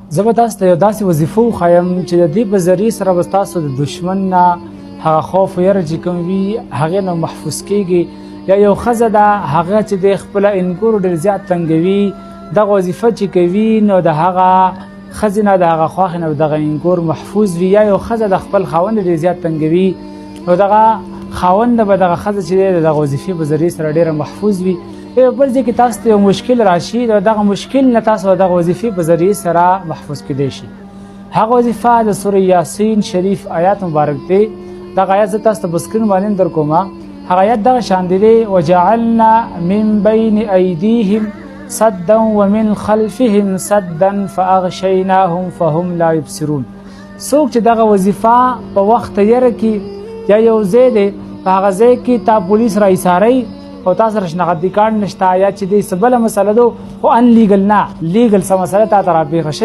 زه به تاسو ته یو داسې وظیفه وښایم چې د دې په ذریعې سره به ستاسو د دشمن نه هغه خوف و یره چې کوم وي هغې نه محفوظ کېږي. یا یو ښځه ده هغه چې د خپله انګور ډېر زیات تنګوي، دغه وظیفه چې کوي نو د هغه ښځې نه د هغه خواښې نه دغه انګور محفوظ وي. یا یو ښځه د خپل خاوند ډېر زیات تنګوي نو دغه خاوند به دغه ښځه چې دی د دغه وظیفې په ذریعې سره ډېره محفوظ وي. یو بل ځای کې تاسو ته یو مشکل راشي، د دغه مشکل نه تاسو دغه وظیفې په ذریعې سره محفوظ کېدی شي. هغه وظیفه د سوره یاسین شریف آیات مبارک دی. دغه آیات زه تاسو ته په سکرین باندې در کومه. هغه آیات دغه شان دی: وجعلنا من بین ایدیهم صدا ومن خلفهم صدا فاغشیناهم فهم لا یبصرون. څوک چې دغه وظیفه په وخت یره کې یا یو ځای دی په هغه ځای کې تا پولیس را ایساری او تاسو سره شناختی کارت نشته یا چې دې څه بله مسله ده خو ان لیګل نه لیګل څه مسله تا ته راپېښه